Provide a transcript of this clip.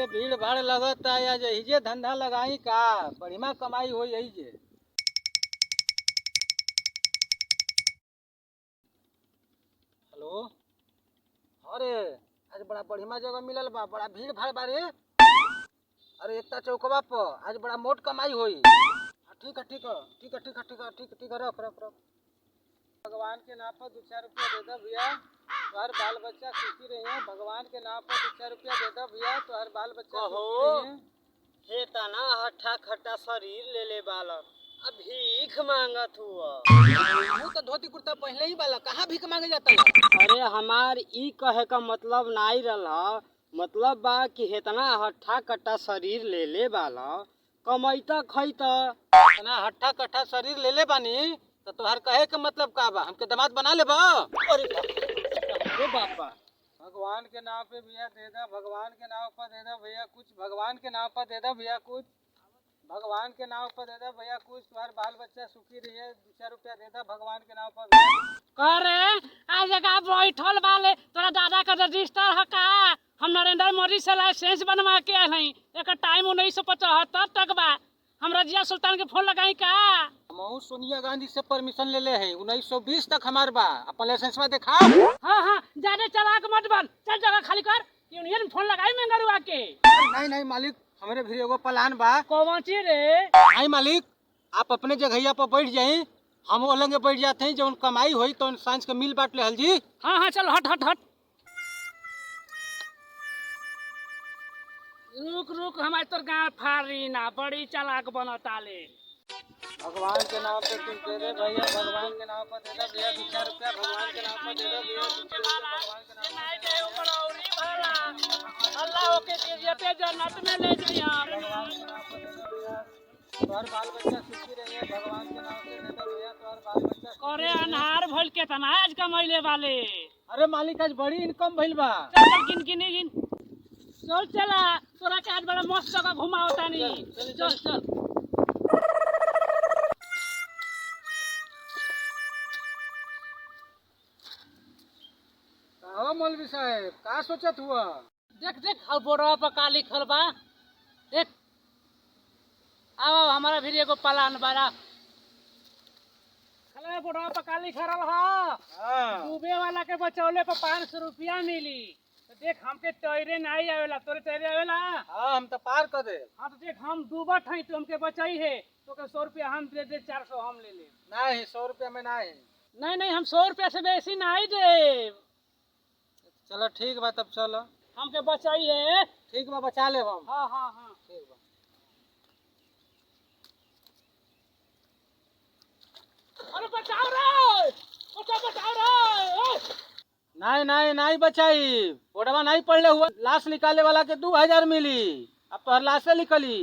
जे भीड़ भाड़ लगता या जे धंधा लगाई का बढ़िया कमाई हो यही जे। हेलो, अरे आज बड़ा बढ़िया जगह मिलल बा, बड़ा भीड़ भाड़ बा रे। अरे एकता चौकवा पर आज बड़ा मोट कमाई होई। ठीक है ठीक है ठीक है ठीक है ठीक है ठीक है ठीक है, रख रख रख। भगवान के नाम पर 2-4 रुपया दे दो भैया, तुम्हारे बाल बच्चा सुखी रहे हैं। भगवान के नाम पर 2-4 रुपया दे दो भैया, तुम्हारे बाल बच्चा सुखी रहे हैं। हे तना हट्ठा खट्टा शरीर ले ले बालक, अब भीख मांगत हुआ। तू तो धोती कुर्ता पहले ही वाला कहाँ भीख मांगे जाता है। अरे हमार ई कहे का मतलब नहीं रहा, मतलब बा कि हेतना हट्ठा कट्टा शरीर ले ले बाला कमैता खैता। इतना हट्ठा कट्ठा शरीर ले ले बानी तो तोहर कहे के मतलब का बा, हमके दामाद बना ले बा। अरे बापा, भगवान के नाम पे भैया दे दो, भगवान के नाम पर दे दो भैया कुछ, भगवान के नाम पर दे दो भैया कुछ, भगवान के नाम पर दे दो भैया कुछ, तुम्हारे बाल बच्चा सुखी रही है। 2-4 रुपया दे दो भगवान के नाम पर भैया। करे आ जगह बैठल वाले तोरा दादा का रजिस्टर है का? हम नरेंद्र मोदी से लाइसेंस बनवा के आए हैं। एक टाइम 1975 तक बा। हम रजिया सुल्तान के फोन लगाई का? हम सोनिया गांधी से परमिशन ले ले है। 1920 तक हमार बा, अपन लाइसेंसवा दिखा। हाँ हाँ, ज्यादा चलाक मत बन, चल जगह खाली कर। यूनियन में फोन लगाई मंगरुआ के। नहीं नहीं मालिक, हमारे भी एगो प्लान बा। कौन ची रे? नहीं मालिक, आप अपने जगहिया पर बैठ जाई, हम ओलंगे बैठ जाते हैं। जब कमाई हुई तो सांझ के मिल बांट ले हल जी। हाँ हाँ चल, हट हट हट। रुक रुक, हमारे तोर गाँव फारी ना, बड़ी चालाक बनता ले। भगवान के नाम पे तुम दे दे भैया, भगवान के नाम पर दे दे भैया। 2-4 रुपया भगवान के नाम पर दे दे भैया। 2-4 रुपया भगवान के नाम पर दे दे। अल्लाह के गिरते जन्नत में ले जाइए। भगवान के नाम पर दे दे भैया, तुम्हारे बाल बच्चा सुखी रही है। भगवान के नाम से दे दे भैया, तुम्हारे बाल बच्चा। अरे अनहार भइल के तना आज कमैले वाले। अरे मालिक आज बड़ी इनकम भइल बा। चल चल गिन गिन गिन। चल चला, तोरा के आज बड़ा मस्त जगह घुमाओ तानी। चल चल। कहो मौलवी साहब, का सोचत हुआ? देख देख, हर बोर्डवा पर का लिखल बा देख। आओ हमारा भी एगो प्लान बारा। खला बोर्डवा पर का लिखल रहा, हाँ डूबे वाला के बचौले पर 500 रुपया मिली। तो देख हमके तैरे नहीं आवेला, तोरे तैरे आवेला? हाँ, हम तो पार कर दे। हाँ तो देख हम डूबत हैं, तो हमके बचाई है तो के 100 रुपया हम दे दे, 400 हम ले ले। नहीं 100 रुपया में नहीं। नहीं नहीं, हम 100 रुपया से बेसी नहीं दे। चलो ठीक बा, तब चलो। हमके बचाई है। ठीक बा, बचा ले हम। हाँ हाँ हाँ ठीक बा। अरे बचाओ रे, बचाओ रे। नहीं नहीं नहीं बचाई, बोर्डवा नहीं पढ़ले हुआ। लाश निकाले वाला के 2000 मिली, अब तो हर लाश से निकली।